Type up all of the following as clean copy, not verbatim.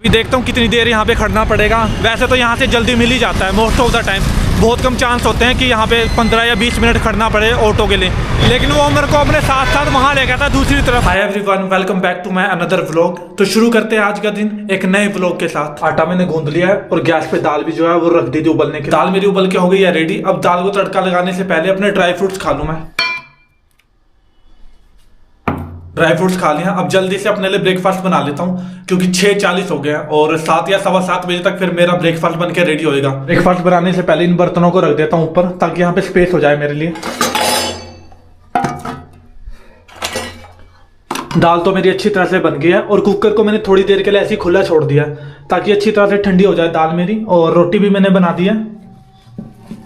अभी देखता हूँ कितनी देर यहाँ पे खड़ना पड़ेगा। वैसे तो यहाँ से जल्दी मिल ही जाता है मोस्ट ऑफ द टाइम, बहुत कम चांस होते हैं कि यहाँ पे 15 या 20 मिनट खड़ना पड़े ऑटो के लिए, लेकिन वो मेरे को अपने साथ साथ वहाँ ले गया था दूसरी तरफ। Hi everyone, welcome back to my another vlog. तो शुरू करते हैं आज का दिन एक नए व्लॉग के साथ। आटा मैंने गूंद लिया है और गैस पे दाल भी जो है वो रख दी थी उबलने के। दाल मेरी उबल के हो गई है रेडी। अब दाल को तड़का लगाने से पहले अपने ड्राई फ्रूट्स खा लूँ। मैं ड्राई फ्रूट्स खा लिया। अब जल्दी से अपने लिए ब्रेकफास्ट बना लेता हूँ क्योंकि 6:40 हो गया और 7 या 7:15 बजे तक फिर मेरा ब्रेकफास्ट बन के रेडी होएगा। ब्रेकफास्ट बनाने से पहले इन बर्तनों को रख देता हूँ ऊपर ताकि यहाँ पे स्पेस हो जाए मेरे लिए। दाल तो मेरी अच्छी तरह से बन गई है और कुकर को मैंने थोड़ी देर के लिए ऐसे ही खुला छोड़ दिया ताकि अच्छी तरह से ठंडी हो जाए दाल मेरी। और रोटी भी मैंने बना दी है।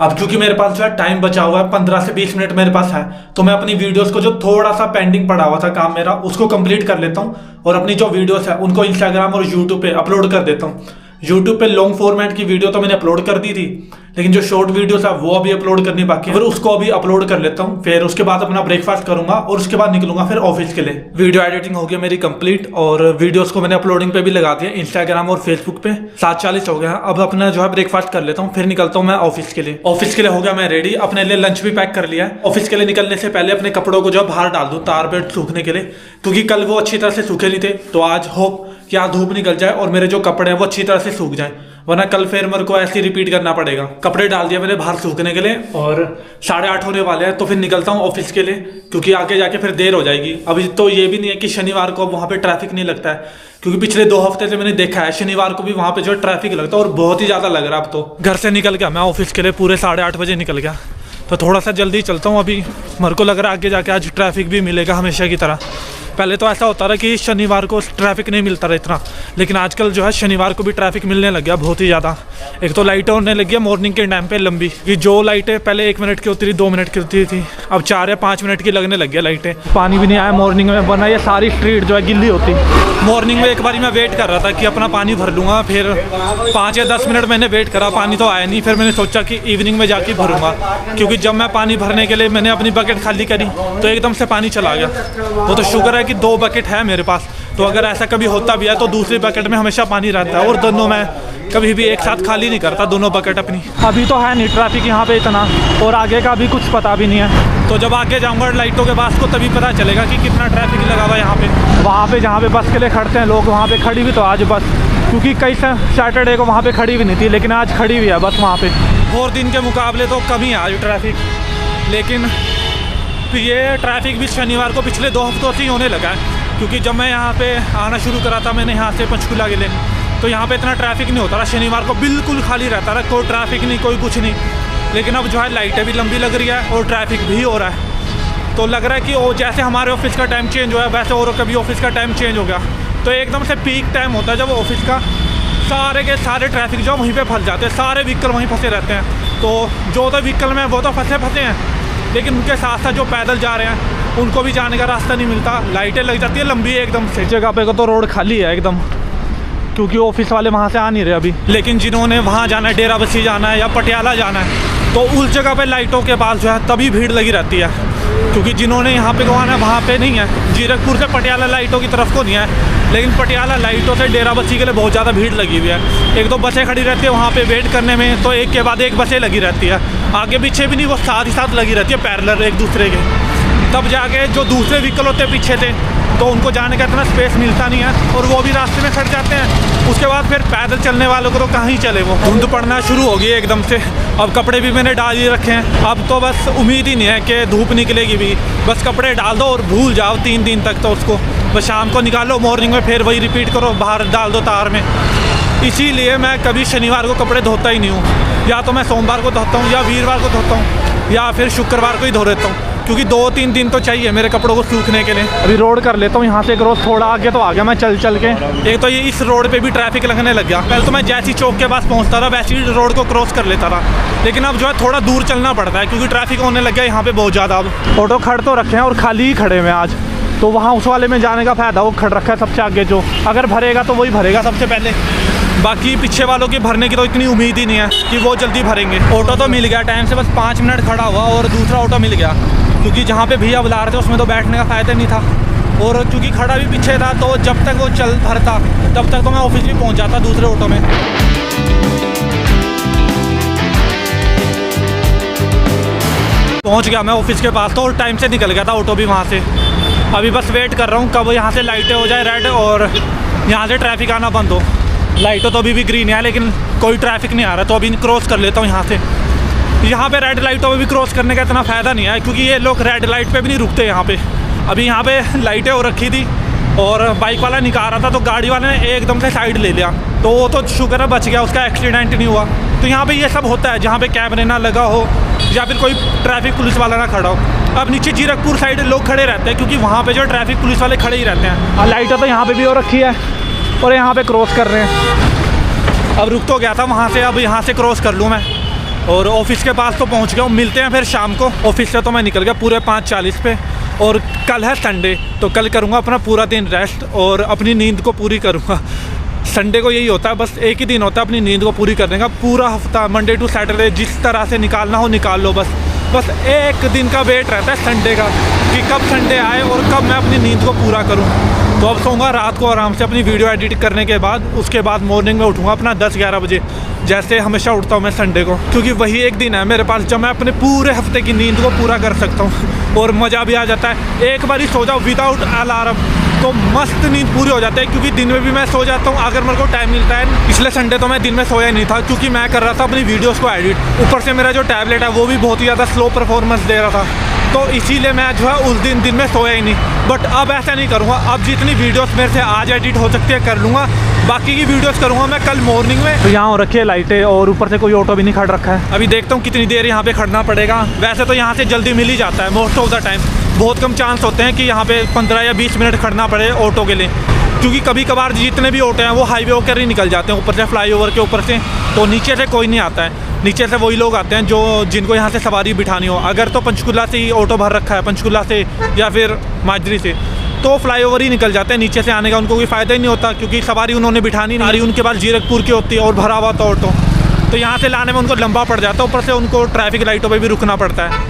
अब क्योंकि मेरे पास जो है टाइम बचा हुआ है 15 से 20 मिनट मेरे पास है, तो मैं अपनी वीडियोस को जो थोड़ा सा पेंडिंग पड़ा हुआ था काम मेरा उसको कंप्लीट कर लेता हूँ और अपनी जो वीडियोस है उनको इंस्टाग्राम और यूट्यूब पे अपलोड कर देता हूँ। यूट्यूब पे लॉन्ग फॉर्मेट की वीडियो तो मैंने अपलोड कर दी थी, लेकिन जो शॉर्ट वीडियोस है वो अभी अपलोड करनी बाकी है, फिर उसको अभी अपलोड कर लेता हूँ। फिर उसके बाद अपना ब्रेकफास्ट करूंगा और उसके बाद निकलूंगा फिर ऑफिस के लिए। वीडियो एडिटिंग हो गई मेरी कंप्लीट और वीडियोस को मैंने अपलोडिंग पे भी लगा दिया इंस्टाग्राम और फेसबुक पे। 7:40 हो गया। अब अपना जो है ब्रेकफास्ट कर लेता हूँ, फिर निकलता हूँ मैं ऑफिस के लिए। ऑफिस के लिए हो गया मैं रेडी, अपने लिए लंच भी पैक कर लिया है। ऑफिस के लिए निकलने से पहले अपने कपड़ों को जो है बाहर डाल दूँ तार पे सूखने के लिए, क्योंकि कल वो अच्छी तरह से सूखे नहीं थे। तो आज होप कि आज धूप निकल जाए और मेरे जो कपड़े हैं वो अच्छी तरह से सूख जाएं, वरना कल फिर मेरे को ऐसे ही रिपीट करना पड़ेगा। कपड़े डाल दिया मैंने बाहर सूखने के लिए और 8:30 होने वाले हैं, तो फिर निकलता हूँ ऑफिस के लिए क्योंकि आगे जाके फिर देर हो जाएगी। अभी तो ये भी नहीं है कि शनिवार को वहाँ पे ट्रैफिक नहीं लगता है, क्योंकि पिछले 2 हफ्ते से मैंने देखा है शनिवार को भी वहाँ पे जो है ट्रैफिक लगता है और बहुत ही ज़्यादा लग रहा है। अब तो घर से निकल गया मैं ऑफिस के लिए पूरे 8:30 बजे निकल गया, तो थोड़ा सा जल्दी चलता हूँ। अभी मेरे को लग रहा है आगे जाके आज ट्रैफिक भी मिलेगा हमेशा की तरह। पहले तो ऐसा होता रहा कि शनिवार को ट्रैफिक नहीं मिलता रहा इतना, लेकिन आजकल जो है शनिवार को भी ट्रैफिक मिलने लग गया बहुत ही ज़्यादा। एक तो लाइटें होने लगी है मॉर्निंग के टाइम पे लंबी, कि जो लाइटें पहले 1 मिनट की होती थी 2 मिनट की होती थी, अब 4 या 5 मिनट की लगने लग गया लाइटें। पानी भी नहीं आया मॉर्निंग में, वरना ये सारी स्ट्रीट जो है गिल्ली होती। मॉर्निंग में एक बार मैं वेट कर रहा था कि अपना पानी भर लूँगा, फिर 5 या 10 मिनट मैंने वेट करा, पानी तो आया नहीं। फिर मैंने सोचा कि इवनिंग में जाके भरूँगा, क्योंकि जब मैं पानी भरने के लिए मैंने अपनी बकेट खाली करी तो एकदम से पानी चला गया। वो तो शुक्र है कि 2 बकेट है मेरे पास, तो अगर ऐसा कभी होता भी है तो दूसरी बकेट में हमेशा पानी रहता है और दोनों मैं कभी भी एक साथ खाली नहीं करता दोनों बकेट अपनी। अभी तो है नहीं ट्रैफिक यहाँ पे इतना, और आगे का भी कुछ पता भी नहीं है, तो जब आगे जाऊँगा लाइटों के पास को तभी पता चलेगा कि कितना ट्रैफिक लगा हुआ है यहाँ पे। वहाँ पे जहाँ पे बस के लिए खड़ते हैं लोग, वहाँ पे खड़ी भी तो आज बस, क्योंकि कई सैटरडे को वहाँ पे खड़ी भी नहीं थी, लेकिन आज खड़ी हुई है बस वहाँ पे। और दिन के मुकाबले तो कम ही है आज ट्रैफिक, लेकिन ये ट्रैफिक भी शनिवार को पिछले 2 हफ्तों से ही होने लगा है, क्योंकि जब मैं यहाँ पे आना शुरू करा था मैंने यहाँ से पंचकुला के लिए, तो यहाँ पे इतना ट्रैफिक नहीं होता रहा। शनिवार को बिल्कुल खाली रहता रहा, कोई ट्रैफिक नहीं, कोई कुछ नहीं। लेकिन अब जो है लाइटें भी लंबी लग रही है और ट्रैफिक भी हो रहा है, तो लग रहा है कि वो जैसे हमारे ऑफिस का टाइम चेंज हुआ है वैसे और कभी ऑफिस का टाइम चेंज हो गया, तो एकदम से पीक टाइम होता है जब ऑफिस का। सारे के सारे ट्रैफिक जो वहीं पर फंस जाते हैं, सारे व्हीकल वहीं फंसे रहते हैं। तो जो तो व्हीकल में वो तो फंसे हैं, लेकिन उनके साथ साथ जो पैदल जा रहे हैं उनको भी जाने का रास्ता नहीं मिलता। लाइटें लग जाती है लंबी एकदम से। जगह पे को तो रोड खाली है एकदम, क्योंकि ऑफिस वाले वहाँ से आ नहीं रहे अभी। लेकिन जिन्होंने वहाँ जाना है, डेराबस्सी जाना है या पटियाला जाना है, तो उस जगह पे लाइटों के पास जो है तभी भीड़ लगी रहती है, क्योंकि जिन्होंने यहाँ पे गवाना है वहाँ पे नहीं है। जीरकपुर से पटियाला लाइटों की तरफ को नहीं है, लेकिन पटियाला लाइटों से डेराबस्सी के लिए बहुत ज़्यादा भीड़ लगी हुई है। एक 2 बसें खड़ी रहती है वहाँ पे वेट करने में, तो एक के बाद एक बसें लगी रहती है, आगे पीछे भी नहीं, वो साथ ही साथ लगी रहती है पैरेलल एक दूसरे के। तब जाके जो दूसरे व्हीकल होते हैं पीछे से, तो उनको जाने का इतना स्पेस मिलता नहीं है और वो भी रास्ते में खड़ जाते हैं। उसके बाद फिर पैदल चलने वालों को तो कहाँ ही चले, वो धुंध पड़ना शुरू हो गई एकदम से। अब कपड़े भी मैंने डाल ही रखे हैं, अब तो बस उम्मीद ही नहीं है कि धूप निकलेगी भी, बस कपड़े डाल दो और भूल जाओ 3 दिन तक, तो उसको बस शाम को निकालो, मॉर्निंग में फिर वही रिपीट करो, बाहर डाल दो तार में। इसीलिए मैं कभी शनिवार को कपड़े धोता ही नहीं हूँ, या तो मैं सोमवार को धोता हूँ या वीरवार को धोता हूँ या फिर शुक्रवार को ही धो देता हूँ, क्योंकि 2-3 दिन तो चाहिए मेरे कपड़ों को सूखने के लिए। अभी रोड कर लेता हूँ यहाँ से क्रॉस, थोड़ा आगे तो आ गया मैं चल के। एक तो ये इस रोड पे भी ट्रैफिक लगने लग गया, पहले तो मैं जैसी चौक के पास पहुँचता था वैसी रोड को क्रॉस कर लेता था, लेकिन अब जो है थोड़ा दूर चलना पड़ता है क्योंकि ट्रैफिक होने लग गया यहाँ पे बहुत ज़्यादा। अब ऑटो खड़ तो रखे हैं और खाली ही खड़े हुए आज, तो वहाँ उस वाले में जाने का फ़ायदा, वो खड़ रखा है सबसे आगे, जो अगर भरेगा तो वही भरेगा सबसे पहले। बाकी पीछे वालों के भरने की तो इतनी उम्मीद ही नहीं है कि वो जल्दी भरेंगे। ऑटो तो मिल गया टाइम से, बस 5 मिनट खड़ा हुआ और दूसरा ऑटो मिल गया, क्योंकि जहाँ पे भैया बुला रहे थे उसमें तो बैठने का फ़ायदा नहीं था, और क्योंकि खड़ा भी पीछे था तो जब तक वो चल भरता तब तक तो मैं ऑफिस भी पहुंच जाता दूसरे ऑटो में। पहुंच गया मैं ऑफिस के पास तो, और टाइम से निकल गया था ऑटो भी वहाँ से। अभी बस वेट कर रहा हूँ कब यहाँ से लाइटें हो जाए रेड और यहाँ से ट्रैफिक आना बंद हो। लाइटों तो अभी भी ग्रीन है लेकिन कोई ट्रैफिक नहीं आ रहा, तो अभी क्रॉस कर लेता हूँ यहाँ से। यहाँ पे रेड लाइटों में भी क्रॉस करने का इतना फ़ायदा नहीं है क्योंकि ये लोग रेड लाइट पे भी नहीं रुकते यहाँ पे। अभी यहाँ पे लाइटें हो रखी थी और बाइक वाला निकाल रहा था तो गाड़ी वाले ने एकदम से साइड ले लिया, तो वो तो शुक्र है बच गया, उसका एक्सीडेंट नहीं हुआ। तो यहाँ पे ये सब होता है जहाँ पे कैमरे ना लगा हो या फिर कोई ट्रैफिक पुलिस वाला ना खड़ा हो। अब नीचे जीरकपुर साइड लोग खड़े रहते हैं क्योंकि वहाँ पे जो ट्रैफिक पुलिस वाले खड़े ही रहते हैं। और लाइटें तो यहाँ पे भी हो रखी है और यहाँ पे क्रॉस कर रहे हैं। अब रुक तो गया था वहाँ से, अब यहाँ से क्रॉस कर लूँ मैं और ऑफिस के पास तो पहुँच गया हूँ। मिलते हैं फिर शाम को। ऑफिस से तो मैं निकल गया पूरे 5:40 पे और कल है संडे, तो कल करूँगा अपना पूरा दिन रेस्ट और अपनी नींद को पूरी करूँगा। संडे को यही होता है, बस एक ही दिन होता है अपनी नींद को पूरी करने का। पूरा हफ्ता मंडे टू सैटरडे जिस तरह से निकालना हो निकाल लो, बस एक दिन का वेट रहता है संडे का कि कब संडे आए और कब मैं अपनी नींद को पूरा करूं। तो अब सोऊंगा रात को आराम से अपनी वीडियो एडिट करने के बाद, उसके बाद मॉर्निंग में उठूंगा अपना 10-11 बजे जैसे हमेशा उठता हूँ मैं संडे को, क्योंकि वही एक दिन है मेरे पास जब मैं अपने पूरे हफ्ते की नींद को पूरा कर सकता हूँ और मज़ा भी आ जाता है। एक बार ही सो जाओ विदाउट अलार्म तो मस्त नींद पूरी हो जाती है, क्योंकि दिन में भी मैं सो जाता हूँ अगर मेरे को टाइम मिलता है। पिछले संडे तो मैं दिन में सोया नहीं था क्योंकि मैं कर रहा था अपनी वीडियोस को एडिट, ऊपर से मेरा जो टैबलेट है वो भी बहुत ही ज़्यादा स्लो परफॉर्मेंस दे रहा था, तो इसीलिए मैं जो है उस दिन में सोया ही नहीं। बट अब ऐसा नहीं करूँगा, अब जितनी वीडियोस मेरे से आज एडिट हो सकती है कर लूँगा, बाकी की वीडियोस करूँगा मैं कल मॉर्निंग में। तो यहाँ हो रखी है लाइटें और ऊपर से कोई ऑटो भी नहीं खड़ रखा है। अभी देखता हूँ कितनी देर यहाँ पे खड़ना पड़ेगा। वैसे तो यहाँ से जल्दी मिल ही जाता है मोस्ट ऑफ द टाइम, बहुत कम चांस होते हैं कि यहाँ पे 15 या 20 मिनट खड़ना पड़े ऑटो के लिए, क्योंकि कभी कभार जितने भी ऑटो हैं वो हाईवे होकर ही निकल जाते हैं, ऊपर से फ्लाईओवर के ऊपर से, तो नीचे से कोई नहीं आता है। नीचे से वही लोग आते हैं जो जिनको यहाँ से सवारी बिठानी हो। अगर तो पंचकुला से ही ऑटो भर रखा है, पंचकुला से या फिर माजरी से, तो फ्लाईओवर ही निकल जाते हैं। नीचे से आने का उनको कोई फ़ायदा ही नहीं होता क्योंकि सवारी उन्होंने बिठानी नहीं, उनके पास जीरकपुर की होती है और भरा हुआ था ऑटो, तो यहाँ से लाने में उनको लंबा पड़ जाता है। ऊपर से उनको ट्रैफिक लाइटों पर भी रुकना पड़ता है,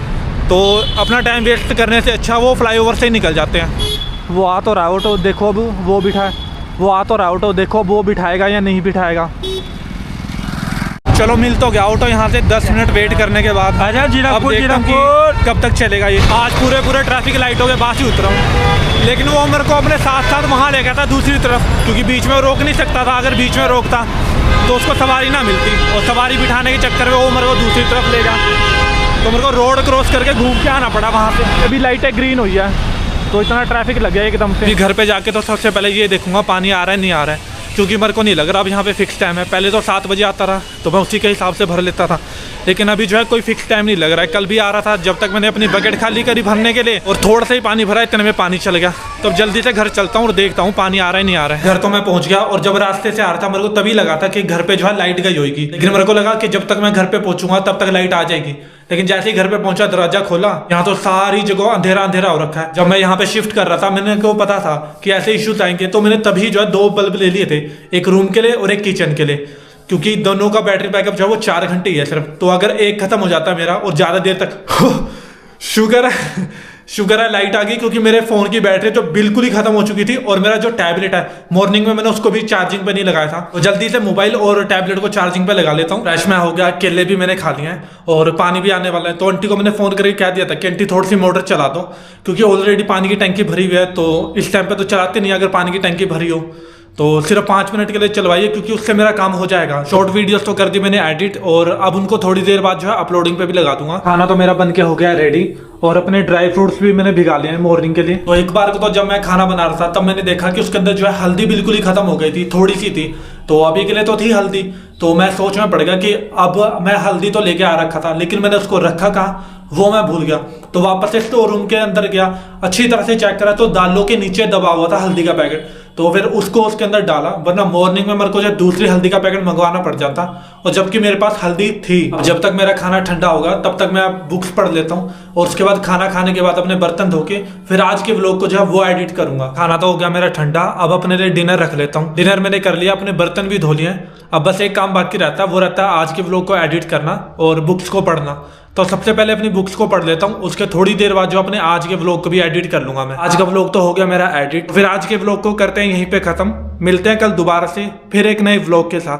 तो अपना टाइम वेस्ट करने से अच्छा वो फ्लाईओवर से ही निकल जाते हैं। वो आ तो रहा ऑटो, देखो अब वो बिठाए, वो आ तो रहा ऑटो, देखो वो बिठाएगा या नहीं बिठाएगा। चलो मिल तो गया ऑटो यहाँ से 10 मिनट वेट करने के बाद। जीरकपुर कब तक चलेगा ये। आज पूरे ट्रैफिक लाइटों के पास ही उतरा हूँ, लेकिन वो मेरे को अपने साथ वहाँ ले गया था दूसरी तरफ, क्योंकि बीच में रोक नहीं सकता था। अगर बीच में रोकता तो उसको सवारी ना मिलती, और सवारी बिठाने के चक्कर में वो मेरे को दूसरी तरफ ले जा, तो मेरे को रोड क्रॉस करके घूम के आना पड़ा वहाँ से। अभी लाइटें ग्रीन हुई है तो इतना ट्रैफिक लग गया एकदम से। घर पे जाके तो सबसे पहले ये देखूंगा पानी आ रहा है नहीं आ रहा है, क्योंकि मेरे को नहीं लग रहा अब यहाँ पे फिक्स टाइम है। पहले तो 7 बजे आता रहा तो मैं उसी के हिसाब से भर लेता था, लेकिन अभी जो है कोई फिक्स टाइम नहीं लग रहा है। कल भी आ रहा था, जब तक मैंने अपनी बकेट खाली करी भरने के लिए और थोड़ा सा ही पानी भरा इतने में पानी चल गया। तो जल्दी से घर चलता हूँ और देखता हूँ पानी आ रहा है नहीं आ रहा है। घर तो मैं पहुँच गया और जब रास्ते से आ रहा था मेरे को तभी लगा था कि घर पे जो है लाइट गई होगी, लेकिन मेरे को लगा कि जब तक मैं घर पे पहुंचूंगा तब तक लाइट आ जाएगी। लेकिन जैसे ही घर पे पहुंचा, दरवाजा खोला, यहाँ तो सारी जगह अंधेरा अंधेरा हो रखा है। जब मैं यहाँ पे शिफ्ट कर रहा था मैंने को पता था कि ऐसे इश्यूज आएंगे, तो मैंने तभी जो है 2 बल्ब ले लिए थे, एक रूम के लिए और एक किचन के लिए, क्योंकि दोनों का बैटरी बैकअप जो है वो 4 घंटे ही है सिर्फ। तो अगर एक खत्म हो जाता मेरा और ज़्यादा देर तक शुक्र है लाइट आ गई, क्योंकि मेरे फ़ोन की बैटरी तो बिल्कुल ही खत्म हो चुकी थी। और मेरा जो टैबलेट है मॉर्निंग में मैंने उसको भी चार्जिंग पे नहीं लगाया था, तो जल्दी से मोबाइल और टैबलेट को चार्जिंग पे लगा लेता हूँ। फ्रेश में हो गया, केले भी मैंने खा लिए हैं और पानी भी आने वाला है। तो आंटी को मैंने फ़ोन करके कह दिया था कि आंटी थोड़ी सी मोटर चला दो, क्योंकि ऑलरेडी पानी की टंकी भरी हुई है, तो इस टाइम पर तो चलाते नहीं अगर पानी की टंकी भरी हो, तो सिर्फ 5 मिनट के लिए चलवाइए, क्योंकि उससे मेरा काम हो जाएगा। शॉर्ट वीडियोस तो कर दी मैंने एडिट, और अब उनको थोड़ी देर बाद जो है अपलोडिंग पे भी लगा दूंगा। खाना तो मेरा बन के हो गया रेडी, और अपने ड्राई फ्रूट्स भी मैंने भिगा लिए हैं मॉर्निंग के लिए। तो एक बार को तो जब मैं खाना बना रहा था तब मैंने देखा कि उसके अंदर जो है हल्दी बिल्कुल ही खत्म हो गई थी, थोड़ी सी थी। तो अभी के लिए तो थी हल्दी, तो मैं सोच में पड़ गया कि अब मैं हल्दी तो लेके आ रखा था, लेकिन मैंने उसको रखा कहाँ वो मैं भूल गया। तो वापस से स्टोर रूम के अंदर गया, अच्छी तरह से चेक करा तो दालों के नीचे दबा हुआ था हल्दी का पैकेट, तो फिर उसको उसके अंदर डाला, वरना मॉर्निंग में मेरे को जो दूसरी हल्दी का पैकेट मंगवाना पड़ जाता, और जबकि मेरे पास हल्दी थी। अब जब तक मेरा खाना ठंडा होगा तब तक मैं बुक्स पढ़ लेता हूँ, और उसके बाद खाना खाने के बाद अपने बर्तन धो के फिर आज के व्लॉग को जो है वो एडिट करूंगा। खाना तो हो गया मेरा ठंडा, अब अपने लिए डिनर रख लेता हूँ। डिनर मैंने कर लिया, अपने बर्तन भी धो लिए, अब बस एक काम बाकी रहता है, वो रहता है आज के व्लॉग को एडिट करना और बुक्स को पढ़ना। तो सबसे पहले अपनी बुक्स को पढ़ लेता हूँ, उसके थोड़ी देर बाद जो अपने आज के व्लॉग को भी एडिट कर लूंगा मैं। आज का व्लॉग तो हो गया मेरा एडिट, फिर आज के व्लॉग को करते हैं यहीं पे खत्म। मिलते हैं कल दोबारा से फिर एक नए व्लॉग के साथ।